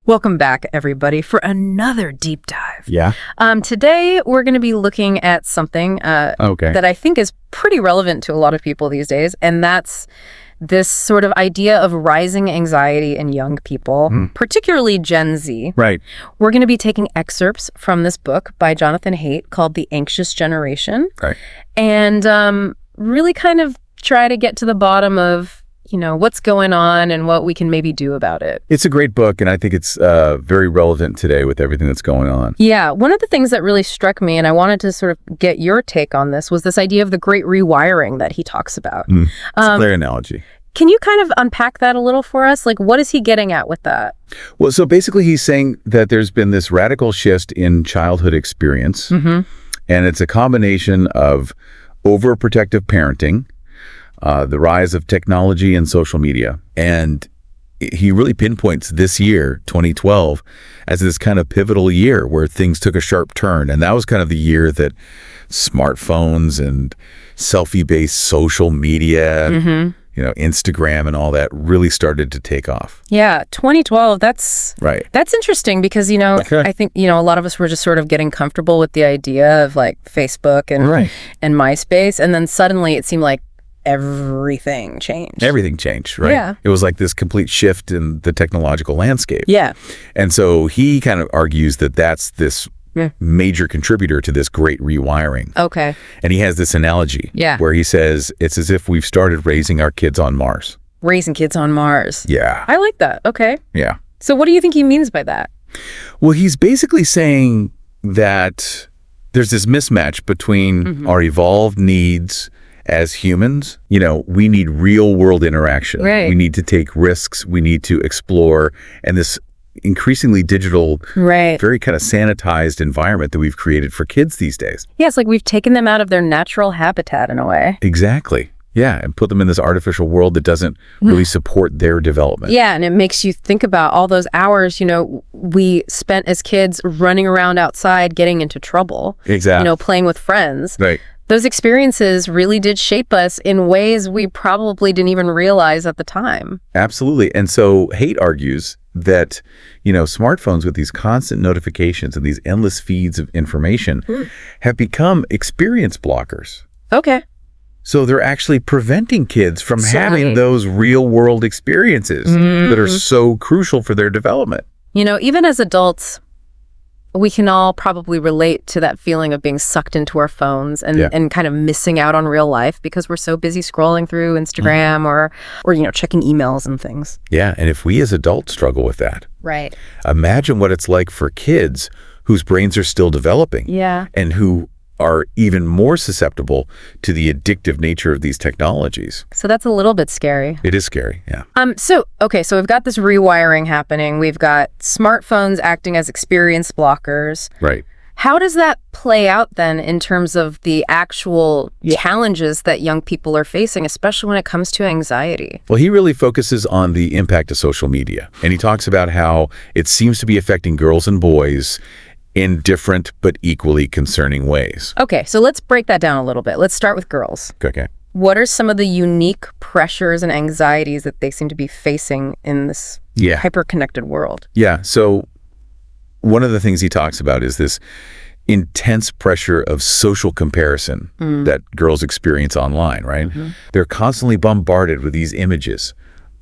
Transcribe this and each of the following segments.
Welcome back, everybody, for another deep dive. Yeah. Today, we're going to be looking at something that I think is pretty relevant to a lot of people these days, and that's this sort of idea of rising anxiety in young people, particularly Gen Z. Right. We're going to be taking excerpts from this book by Jonathan Haidt called The Anxious Generation. Right. And really kind of try to get to the bottom of, what's going on and what we can maybe do about it. It's a great book, and I think it's very relevant today with everything that's going on. Yeah. One of the things that really struck me, and I wanted to sort of get your take on this, was this idea of the great rewiring that he talks about. It's a clear analogy. Can you kind of unpack that a little for us? Like, what is he getting at with that? Well, so basically he's saying that there's been this radical shift in childhood experience, and it's a combination of overprotective parenting, the rise of technology and social media. And he really pinpoints this year, 2012, as this kind of pivotal year where things took a sharp turn. And that was kind of the year that smartphones and selfie-based social media, Instagram and all that really started to take off. Yeah, 2012, that's right. That's interesting because, I think, a lot of us were just sort of getting comfortable with the idea of like Facebook and MySpace. And then suddenly it seemed like everything changed. Everything changed, right? Yeah. It was like this complete shift in the technological landscape. Yeah. And so he kind of argues that that's this major contributor to this great rewiring. Okay. And he has this analogy where he says it's as if we've started raising our kids on Mars. Raising kids on Mars. Yeah. I like that. Okay. Yeah. So what do you think he means by that? Well, he's basically saying that there's this mismatch between our evolved needs as humans. We need real world interaction. Right. We need to take risks. We need to explore. And this increasingly digital, very kind of sanitized environment that we've created for kids these days. Yeah, it's like we've taken them out of their natural habitat in a way. Exactly. Yeah, and put them in this artificial world that doesn't really support their development. Yeah, and it makes you think about all those hours, we spent as kids running around outside getting into trouble. Exactly. Playing with friends. Right. Those experiences really did shape us in ways we probably didn't even realize at the time. Absolutely. And so Haidt argues that, smartphones with these constant notifications and these endless feeds of information have become experience blockers. Okay. So they're actually preventing kids from having those real world experiences that are so crucial for their development. Even as adults, we can all probably relate to that feeling of being sucked into our phones and kind of missing out on real life because we're so busy scrolling through Instagram or checking emails and things. Yeah, and if we as adults struggle with that, right? Imagine what it's like for kids whose brains are still developing. Yeah. And who are even more susceptible to the addictive nature of these technologies. So that's a little bit scary. It is scary, yeah. So we've got this rewiring happening. We've got smartphones acting as experience blockers. Right. How does that play out then in terms of the actual challenges that young people are facing, especially when it comes to anxiety? Well, he really focuses on the impact of social media. And he talks about how it seems to be affecting girls and boys in different but equally concerning ways. Okay, so let's break that down a little bit. Let's start with girls. Okay. What are some of the unique pressures and anxieties that they seem to be facing in this hyper-connected world? Yeah, so one of the things he talks about is this intense pressure of social comparison that girls experience online, right? They're constantly bombarded with these images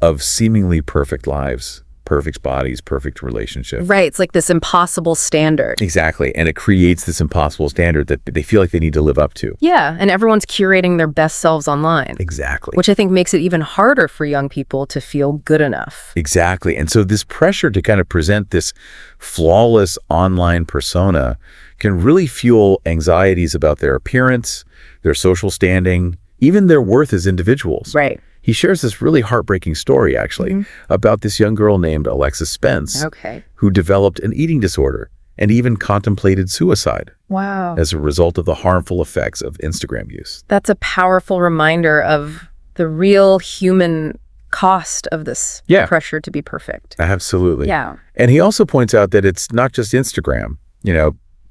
of seemingly perfect lives, perfect bodies, perfect relationships. Right. It's like this impossible standard. Exactly. And it creates this impossible standard that they feel like they need to live up to. Yeah. And everyone's curating their best selves online. Exactly. Which I think makes it even harder for young people to feel good enough. Exactly. And so this pressure to kind of present this flawless online persona can really fuel anxieties about their appearance, their social standing, even their worth as individuals. Right. He shares this really heartbreaking story, actually, about this young girl named Alexis Spence, who developed an eating disorder and even contemplated suicide. Wow. As a result of the harmful effects of Instagram use. That's a powerful reminder of the real human cost of this pressure to be perfect. Absolutely. Yeah. And he also points out that it's not just Instagram.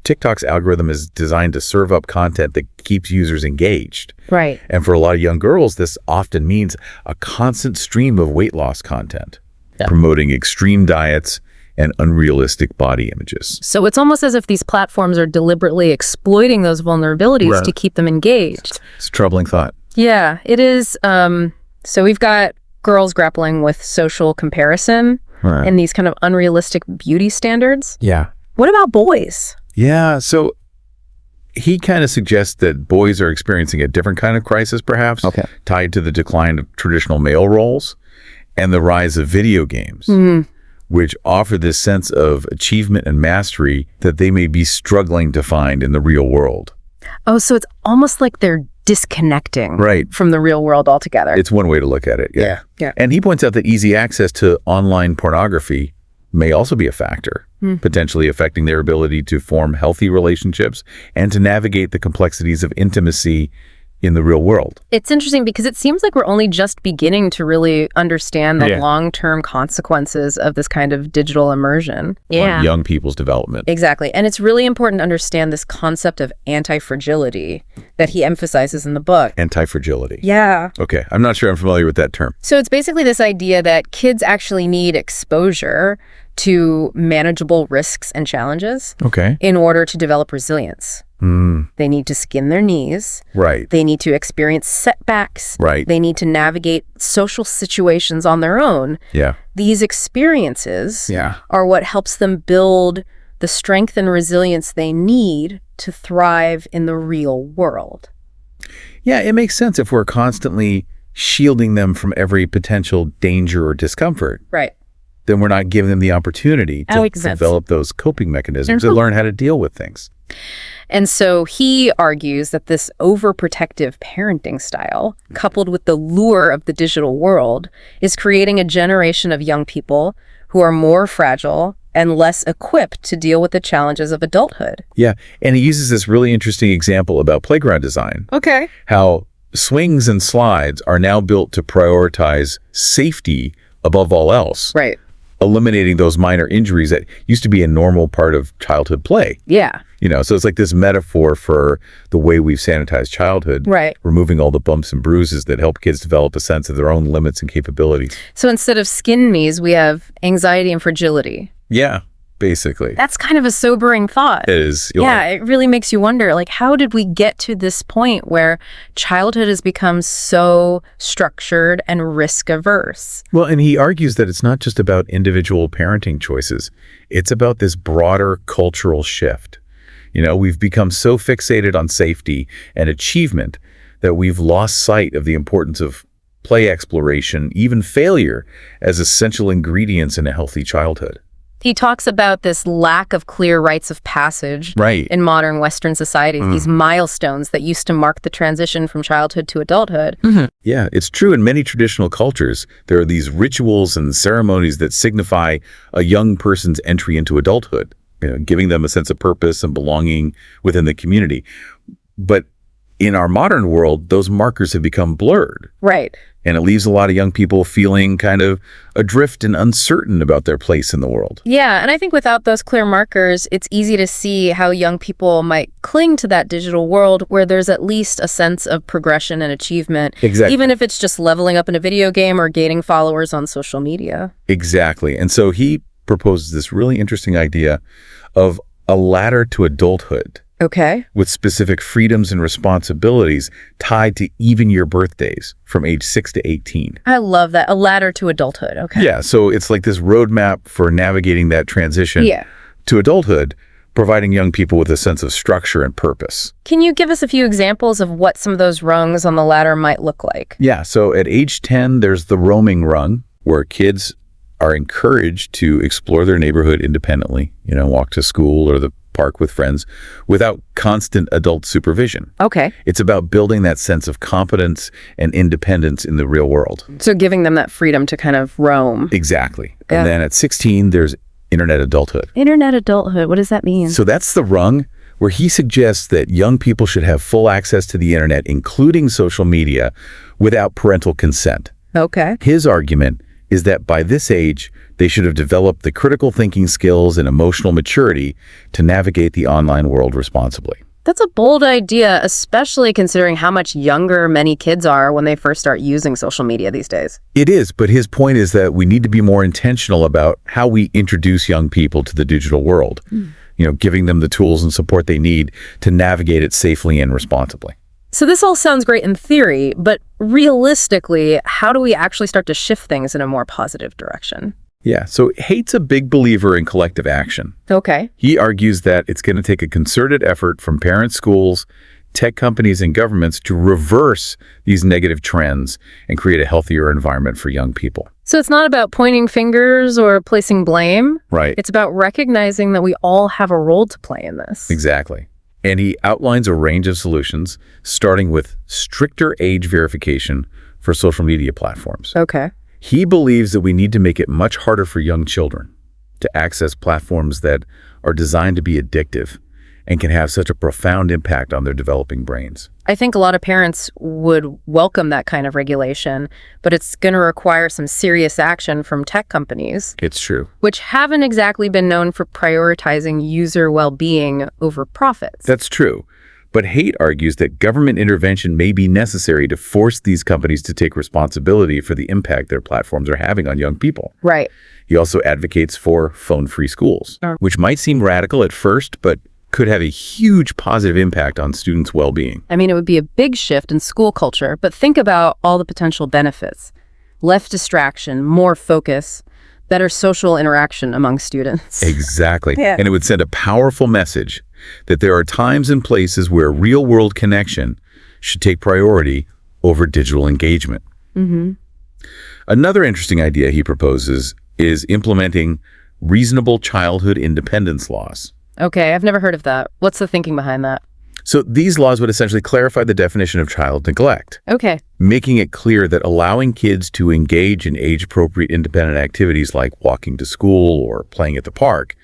TikTok's algorithm is designed to serve up content that keeps users engaged. Right. And for a lot of young girls, this often means a constant stream of weight loss content, promoting extreme diets, and unrealistic body images. So it's almost as if these platforms are deliberately exploiting those vulnerabilities to keep them engaged. It's a troubling thought. Yeah, it is. So we've got girls grappling with social comparison and these kind of unrealistic beauty standards. Yeah. What about boys? Yeah, so he kind of suggests that boys are experiencing a different kind of crisis, perhaps, tied to the decline of traditional male roles and the rise of video games, which offer this sense of achievement and mastery that they may be struggling to find in the real world. Oh, so it's almost like they're disconnecting from the real world altogether. It's one way to look at it. Yeah. And he points out that easy access to online pornography may also be a factor, potentially affecting their ability to form healthy relationships and to navigate the complexities of intimacy in the real world. It's interesting because it seems like we're only just beginning to really understand the long-term consequences of this kind of digital immersion. On young people's development. Exactly. And it's really important to understand this concept of anti-fragility that he emphasizes in the book. Anti-fragility. Yeah. Okay. I'm not sure I'm familiar with that term. So it's basically this idea that kids actually need exposure to manageable risks and challenges in order to develop resilience. They need to skin their knees. They need to experience setbacks. They need to navigate social situations on their own. These experiences are what helps them build the strength and resilience they need to thrive in the real world. Yeah, it makes sense if we're constantly shielding them from every potential danger or discomfort. Then we're not giving them the opportunity to develop those coping mechanisms and learn how to deal with things. And so he argues that this overprotective parenting style, coupled with the lure of the digital world, is creating a generation of young people who are more fragile and less equipped to deal with the challenges of adulthood. Yeah, and he uses this really interesting example about playground design. How swings and slides are now built to prioritize safety above all else. Eliminating those minor injuries that used to be a normal part of childhood play. You know, so it's like this metaphor for the way we've sanitized childhood, removing all the bumps and bruises that help kids develop a sense of their own limits and capabilities. So instead of skin knees, we have anxiety and fragility. Yeah, basically. That's kind of a sobering thought. It is. It really makes you wonder, like, how did we get to this point where childhood has become so structured and risk-averse? Well, and he argues that it's not just about individual parenting choices. It's about this broader cultural shift. You know, we've become so fixated on safety and achievement that we've lost sight of the importance of play exploration, even failure, as essential ingredients in a healthy childhood. He talks about this lack of clear rites of passage in modern Western society, these milestones that used to mark the transition from childhood to adulthood. Yeah, it's true in many traditional cultures. There are these rituals and ceremonies that signify a young person's entry into adulthood, you know, giving them a sense of purpose and belonging within the community. But in our modern world, those markers have become blurred. And it leaves a lot of young people feeling kind of adrift and uncertain about their place in the world. Yeah, and I think without those clear markers, it's easy to see how young people might cling to that digital world where there's at least a sense of progression and achievement, even if it's just leveling up in a video game or gaining followers on social media. Exactly. And so he proposes this really interesting idea of a ladder to adulthood. With specific freedoms and responsibilities tied to even your birthdays from age 6 to 18. I love that. A ladder to adulthood. Yeah, so it's like this roadmap for navigating that transition to adulthood, providing young people with a sense of structure and purpose. Can you give us a few examples of what some of those rungs on the ladder might look like? Yeah, so at age 10, there's the roaming rung, where kids are encouraged to explore their neighborhood independently, you know, walk to school or the park with friends without constant adult supervision. It's about building that sense of competence and independence in the real world. So giving them that freedom to kind of roam. Exactly. And then at 16, there's internet adulthood. Internet adulthood, what does that mean? So that's the rung where he suggests that young people should have full access to the internet, including social media, without parental consent. His argument is that by this age, they should have developed the critical thinking skills and emotional maturity to navigate the online world responsibly. That's a bold idea, especially considering how much younger many kids are when they first start using social media these days. It is, but his point is that we need to be more intentional about how we introduce young people to the digital world, giving them the tools and support they need to navigate it safely and responsibly. So this all sounds great in theory, but realistically, how do we actually start to shift things in a more positive direction? Yeah, so Haidt's a big believer in collective action. Okay. He argues that it's going to take a concerted effort from parents, schools, tech companies, and governments to reverse these negative trends and create a healthier environment for young people. So it's not about pointing fingers or placing blame. Right. It's about recognizing that we all have a role to play in this. Exactly. And he outlines a range of solutions, starting with stricter age verification for social media platforms. Okay. He believes that we need to make it much harder for young children to access platforms that are designed to be addictive and can have such a profound impact on their developing brains. I think a lot of parents would welcome that kind of regulation, but it's going to require some serious action from tech companies. It's true. Which haven't exactly been known for prioritizing user well-being over profits. That's true. But Haidt argues that government intervention may be necessary to force these companies to take responsibility for the impact their platforms are having on young people. Right. He also advocates for phone-free schools, which might seem radical at first, but could have a huge positive impact on students' well-being. I mean, it would be a big shift in school culture, but think about all the potential benefits. Less distraction, more focus, better social interaction among students. Exactly. Yeah. And it would send a powerful message that there are times and places where real-world connection should take priority over digital engagement. Mm-hmm. Another interesting idea he proposes is implementing reasonable childhood independence laws. Okay, I've never heard of that. What's the thinking behind that? So these laws would essentially clarify the definition of child neglect, Okay. making it clear that allowing kids to engage in age-appropriate independent activities like walking to school or playing at the park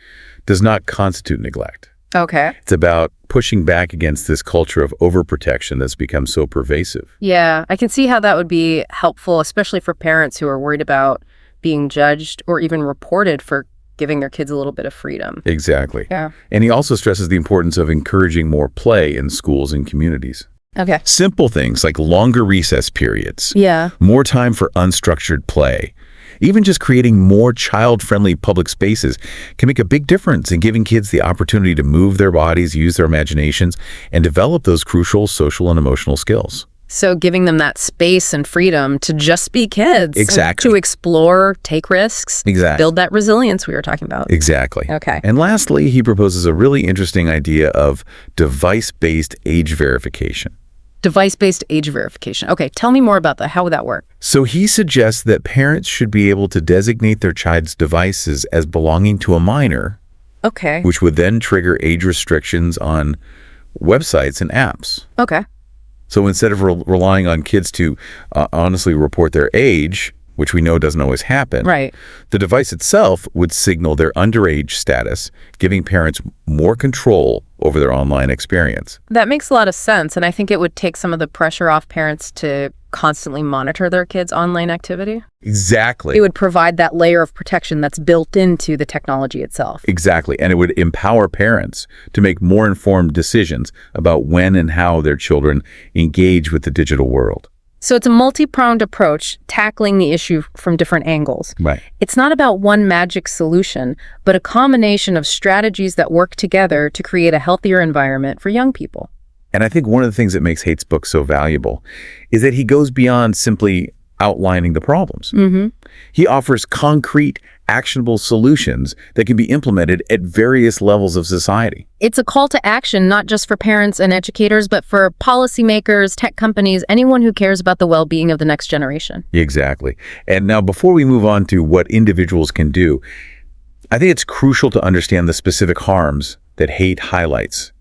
does not constitute neglect. Okay. It's about pushing back against this culture of overprotection that's become so pervasive. Yeah, I can see how that would be helpful, especially for parents who are worried about being judged or even reported for giving their kids a little bit of freedom. Exactly. Yeah. And he also stresses the importance of encouraging more play in schools and communities. Okay. Simple things like longer recess periods, Yeah. more time for unstructured play, even just creating more child-friendly public spaces can make a big difference in giving kids the opportunity to move their bodies, use their imaginations, and develop those crucial social and emotional skills. So giving them that space and freedom to just be kids. Exactly. To explore, take risks. Exactly. Build that resilience we were talking about. Exactly. Okay. And lastly, he proposes a really interesting idea of device-based age verification. Device-based age verification. Okay, tell me more about that. How would that work? So he suggests that parents should be able to designate their child's devices as belonging to a minor, Okay. which would then trigger age restrictions on websites and apps. Okay. So instead of relying on kids to honestly report their age, which we know doesn't always happen, Right. the device itself would signal their underage status, giving parents more control over their online experience. That makes a lot of sense, and I think it would take some of the pressure off parents to constantly monitor their kids' online activity. Exactly. It would provide that layer of protection that's built into the technology itself. Exactly. And it would empower parents to make more informed decisions about when and how their children engage with the digital world. So it's a multi-pronged approach, tackling the issue from different angles. Right. It's not about one magic solution, but a combination of strategies that work together to create a healthier environment for young people. And I think one of the things that makes Haidt's book so valuable is that he goes beyond simply outlining the problems. Mm-hmm. He offers concrete, actionable solutions that can be implemented at various levels of society. It's a call to action, not just for parents and educators, but for policymakers, tech companies, anyone who cares about the well-being of the next generation. Exactly. And now, before we move on to what individuals can do, I think it's crucial to understand the specific harms that Haidt highlights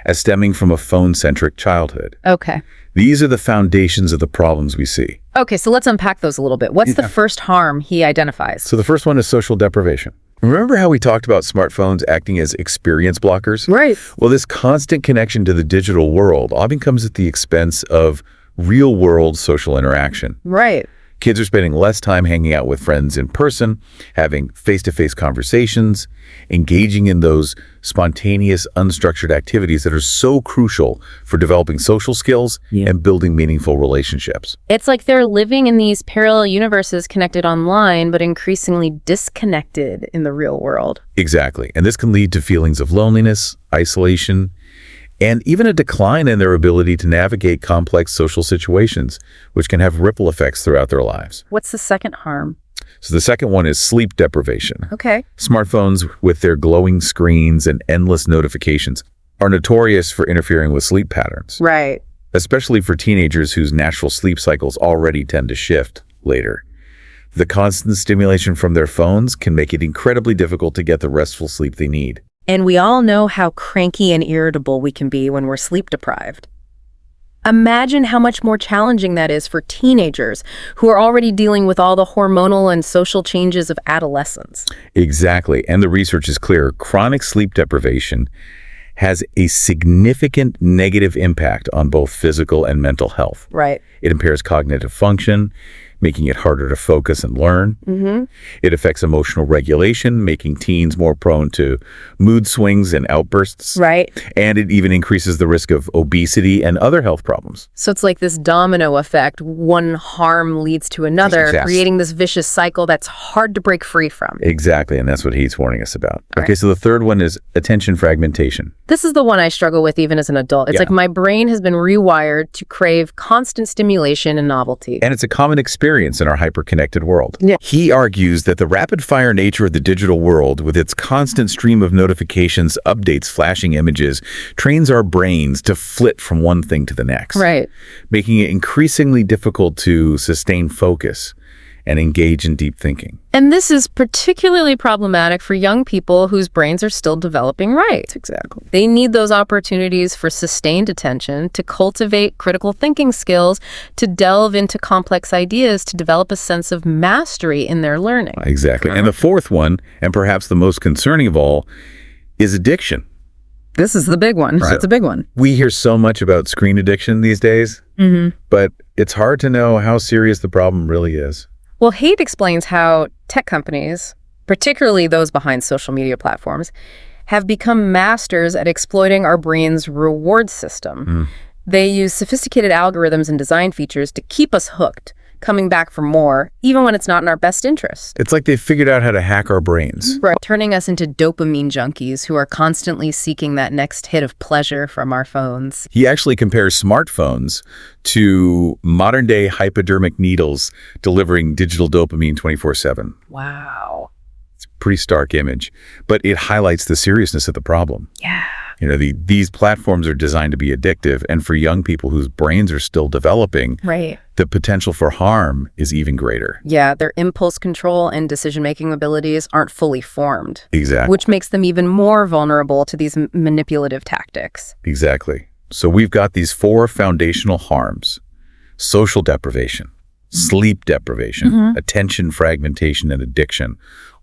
as stemming from a phone-centric childhood. Okay. These are the foundations of the problems we see. Okay, so let's unpack those a little bit. What's the first harm he identifies? So the first one is social deprivation. Remember how we talked about smartphones acting as experience blockers? Right. Well, this constant connection to the digital world often comes at the expense of real-world social interaction. Right. Kids are spending less time hanging out with friends in person, having face-to-face conversations, engaging in those spontaneous, unstructured activities that are so crucial for developing social skills and building meaningful relationships. It's like they're living in these parallel universes connected online, but increasingly disconnected in the real world. Exactly. And this can lead to feelings of loneliness, isolation, and even a decline in their ability to navigate complex social situations, which can have ripple effects throughout their lives. What's the second harm? So the second one is sleep deprivation. Okay. Smartphones with their glowing screens and endless notifications are notorious for interfering with sleep patterns. Right. Especially for teenagers whose natural sleep cycles already tend to shift later. The constant stimulation from their phones can make it incredibly difficult to get the restful sleep they need. And we all know how cranky and irritable we can be when we're sleep deprived. Imagine how much more challenging that is for teenagers who are already dealing with all the hormonal and social changes of adolescence. Exactly. And the research is clear. Chronic sleep deprivation has a significant negative impact on both physical and mental health. Right. It impairs cognitive function, making it harder to focus and learn. It affects emotional regulation, making teens more prone to mood swings and outbursts. Right. And it even increases the risk of obesity and other health problems. So it's like this domino effect. One harm leads to another, creating this vicious cycle that's hard to break free from. Exactly, and that's what Haidt's warning us about. Okay, so the third one is attention fragmentation. This is the one I struggle with even as an adult. It's like my brain has been rewired to crave constant stimulation and novelty. And it's a common experience in our hyper-connected world. Yeah. He argues that the rapid-fire nature of the digital world, with its constant stream of notifications, updates, flashing images, trains our brains to flit from one thing to the next. Right. Making it increasingly difficult to sustain focus and engage in deep thinking. And this is particularly problematic for young people whose brains are still developing right. Exactly. They need those opportunities for sustained attention, to cultivate critical thinking skills, to delve into complex ideas, to develop a sense of mastery in their learning. Exactly. And the fourth one, and perhaps the most concerning of all, is addiction. This is the big one. Right. It's a big one. We hear so much about screen addiction these days, but it's hard to know how serious the problem really is. Well, Haidt explains how tech companies, particularly those behind social media platforms, have become masters at exploiting our brain's reward system. They use sophisticated algorithms and design features to keep us hooked, coming back for more, even when it's not in our best interest. It's like they've figured out how to hack our brains. Right. Turning us into dopamine junkies who are constantly seeking that next hit of pleasure from our phones. He actually compares smartphones to modern-day hypodermic needles delivering digital dopamine 24/7. Wow. It's a pretty stark image, but it highlights the seriousness of the problem. Yeah. You know, these platforms are designed to be addictive, and for young people whose brains are still developing, right, the potential for harm is even greater. Yeah, their impulse control and decision-making abilities aren't fully formed. Exactly. Which makes them even more vulnerable to these manipulative tactics. Exactly. So we've got these four foundational harms: social deprivation, sleep deprivation, attention fragmentation, and addiction,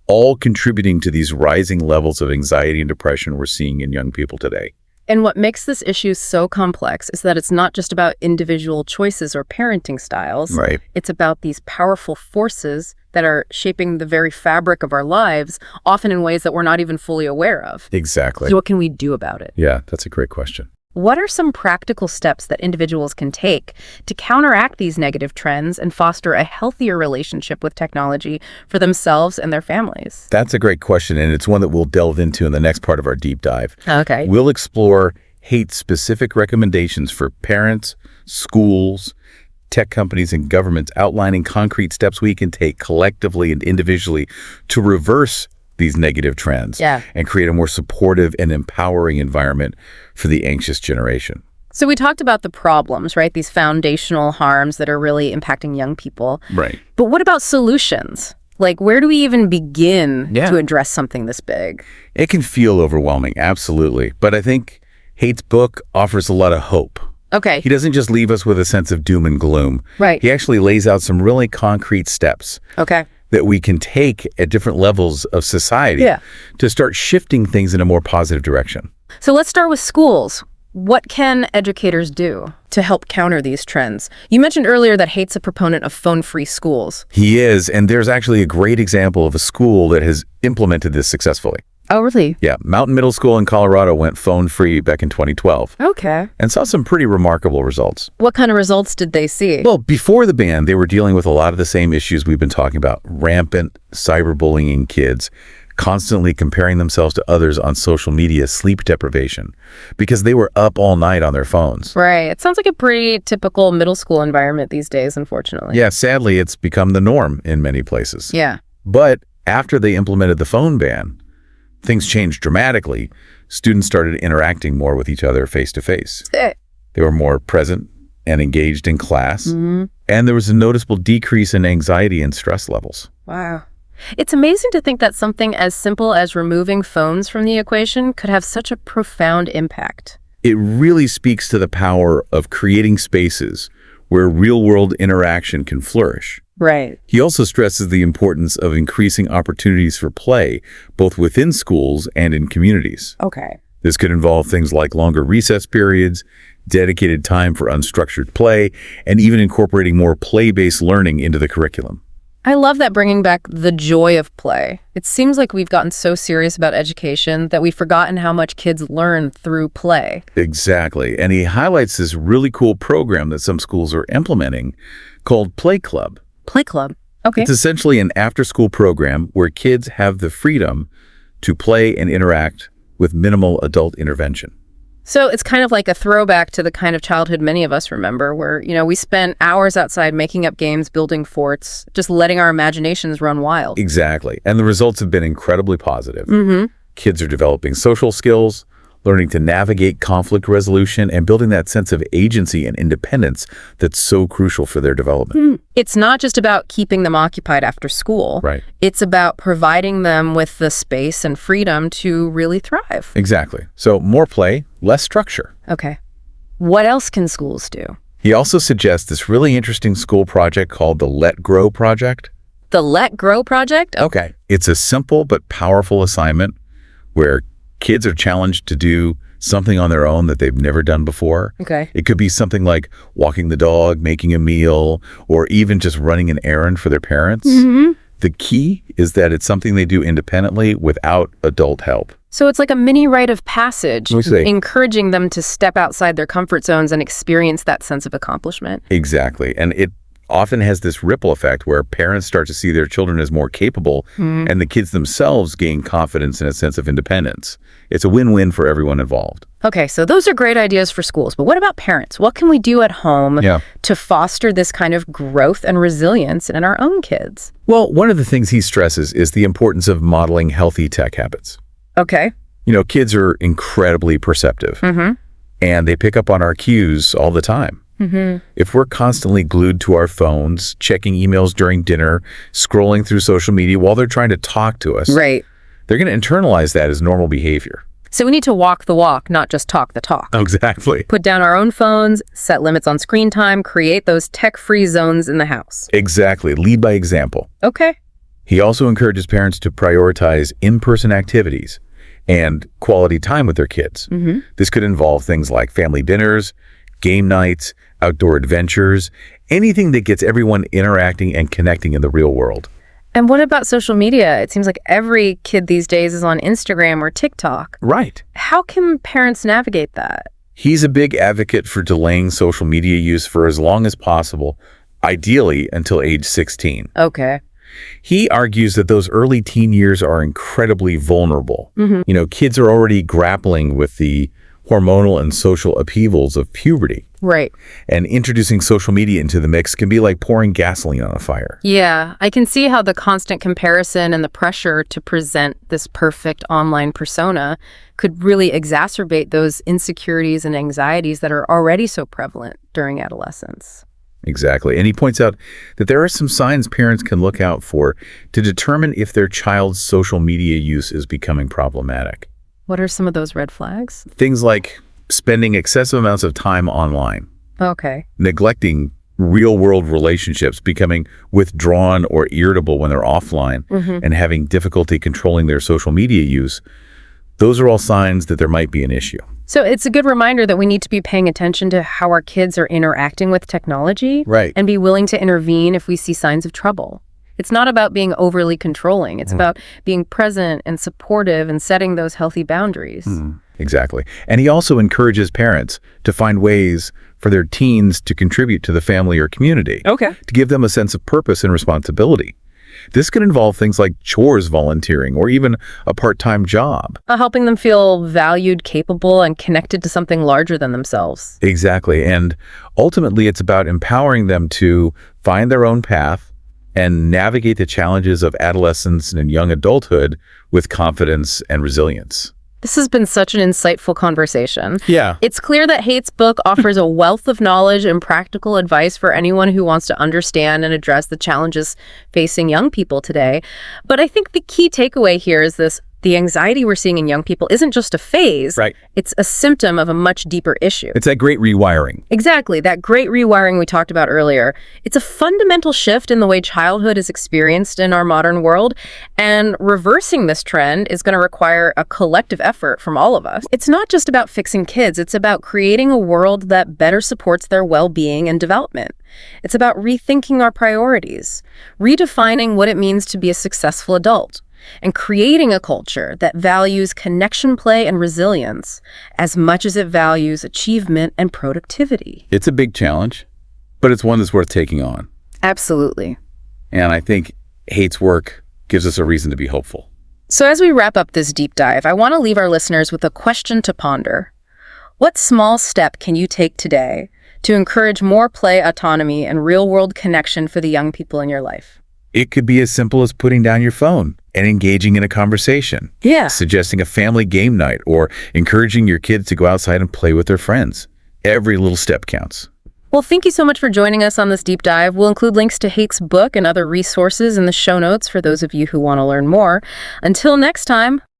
all contributing to these rising levels of anxiety and depression we're seeing in young people today. And what makes this issue so complex is that it's not just about individual choices or parenting styles. Right. It's about these powerful forces that are shaping the very fabric of our lives, often in ways that we're not even fully aware of. Exactly. So what can we do about it? Yeah, that's a great question. What are some practical steps that individuals can take to counteract these negative trends and foster a healthier relationship with technology for themselves and their families? That's a great question, and it's one that we'll delve into in the next part of our deep dive. Okay. We'll explore Haidt's specific recommendations for parents, schools, tech companies, and governments, outlining concrete steps we can take collectively and individually to reverse these negative trends and create a more supportive and empowering environment for the anxious generation. So we talked about the problems, right? These foundational harms that are really impacting young people. Right. But what about solutions? Like, where do we even begin to address something this big? It can feel overwhelming, absolutely. But I think Haidt's book offers a lot of hope. Okay. He doesn't just leave us with a sense of doom and gloom. Right. He actually lays out some really concrete steps. Okay. That we can take at different levels of society to start shifting things in a more positive direction. So let's start with schools. What can educators do to help counter these trends? You mentioned earlier that Haidt's a proponent of phone-free schools. He is, and there's actually a great example of a school that has implemented this successfully. Oh, really? Yeah, Mountain Middle School in Colorado went phone-free back in 2012. Okay. And saw some pretty remarkable results. What kind of results did they see? Well, before the ban, they were dealing with a lot of the same issues we've been talking about. Rampant cyberbullying kids, constantly comparing themselves to others on social media, sleep deprivation, because they were up all night on their phones. Right. It sounds like a pretty typical middle school environment these days, unfortunately. Yeah, sadly, it's become the norm in many places. Yeah. But after they implemented the phone ban, things changed dramatically. Students started interacting more with each other face-to-face. They were more present and engaged in class. And there was a noticeable decrease in anxiety and stress levels. Wow. It's amazing to think that something as simple as removing phones from the equation could have such a profound impact. It really speaks to the power of creating spaces where real-world interaction can flourish. Right. He also stresses the importance of increasing opportunities for play, both within schools and in communities. Okay. This could involve things like longer recess periods, dedicated time for unstructured play, and even incorporating more play-based learning into the curriculum. I love that, bringing back the joy of play. It seems like we've gotten so serious about education that we've forgotten how much kids learn through play. Exactly. And he highlights this really cool program that some schools are implementing called Play Club. Play Club. Okay. It's essentially an after-school program where kids have the freedom to play and interact with minimal adult intervention. So it's kind of like a throwback to the kind of childhood many of us remember where, we spent hours outside making up games, building forts, just letting our imaginations run wild. Exactly. And the results have been incredibly positive. Mm-hmm. Kids are developing social skills, learning to navigate conflict resolution, and building that sense of agency and independence that's so crucial for their development. It's not just about keeping them occupied after school. Right. It's about providing them with the space and freedom to really thrive. Exactly. So more play, less structure. Okay. What else can schools do? He also suggests this really interesting school project called the Let Grow Project. The Let Grow Project? Okay. It's a simple but powerful assignment where kids are challenged to do something on their own that they've never done before. Okay. It could be something like walking the dog, making a meal, or even just running an errand for their parents. Mm-hmm. The key is that it's something they do independently without adult help. So it's like a mini rite of passage, Let me see. encouraging them to step outside their comfort zones and experience that sense of accomplishment. Exactly. And it often has this ripple effect where parents start to see their children as more capable and the kids themselves gain confidence and a sense of independence. It's a win-win for everyone involved. Okay, so those are great ideas for schools, but what about parents? What can we do at home to foster this kind of growth and resilience in our own kids? Well, one of the things he stresses is the importance of modeling healthy tech habits. Okay. Kids are incredibly perceptive and they pick up on our cues all the time. If we're constantly glued to our phones, checking emails during dinner, scrolling through social media while they're trying to talk to us, Right. they're going to internalize that as normal behavior. So we need to walk the walk, not just talk the talk. Exactly. Put down our own phones, set limits on screen time, create those tech-free zones in the house. Exactly. Lead by example. Okay. He also encourages parents to prioritize in-person activities and quality time with their kids. This could involve things like family dinners, game nights, outdoor adventures, anything that gets everyone interacting and connecting in the real world. And what about social media? It seems like every kid these days is on Instagram or TikTok. Right. How can parents navigate that? He's a big advocate for delaying social media use for as long as possible, ideally until age 16. Okay. He argues that those early teen years are incredibly vulnerable. Kids are already grappling with the hormonal and social upheavals of puberty. Right. And introducing social media into the mix can be like pouring gasoline on a fire. Yeah, I can see how the constant comparison and the pressure to present this perfect online persona could really exacerbate those insecurities and anxieties that are already so prevalent during adolescence. Exactly. And he points out that there are some signs parents can look out for to determine if their child's social media use is becoming problematic. What are some of those red flags? Things like spending excessive amounts of time online, Okay. neglecting real-world relationships, becoming withdrawn or irritable when they're offline, and having difficulty controlling their social media use. Those are all signs that there might be an issue. So it's a good reminder that we need to be paying attention to how our kids are interacting with technology. Right. And be willing to intervene if we see signs of trouble. It's not about being overly controlling. It's about being present and supportive and setting those healthy boundaries. Exactly. And he also encourages parents to find ways for their teens to contribute to the family or community. Okay. To give them a sense of purpose and responsibility. This could involve things like chores volunteering or even a part-time job. Helping them feel valued, capable, and connected to something larger than themselves. Exactly. And ultimately, it's about empowering them to find their own path and navigate the challenges of adolescence and young adulthood with confidence and resilience. This has been such an insightful conversation. Yeah. It's clear that Haidt's book offers a wealth of knowledge and practical advice for anyone who wants to understand and address the challenges facing young people today. But I think the key takeaway here is this: the anxiety we're seeing in young people isn't just a phase. Right. It's a symptom of a much deeper issue. It's that great rewiring. Exactly. That great rewiring we talked about earlier. It's a fundamental shift in the way childhood is experienced in our modern world. And reversing this trend is going to require a collective effort from all of us. It's not just about fixing kids. It's about creating a world that better supports their well-being and development. It's about rethinking our priorities, redefining what it means to be a successful adult, and creating a culture that values connection, play, and resilience as much as it values achievement and productivity. It's a big challenge, but it's one that's worth taking on. Absolutely. And I think Haidt's work gives us a reason to be hopeful. So as we wrap up this deep dive, I want to leave our listeners with a question to ponder. What small step can you take today to encourage more play, autonomy, and real-world connection for the young people in your life? It could be as simple as putting down your phone and engaging in a conversation. Yeah. Suggesting a family game night or encouraging your kids to go outside and play with their friends. Every little step counts. Well, thank you so much for joining us on this deep dive. We'll include links to Haidt's book and other resources in the show notes for those of you who want to learn more. Until next time.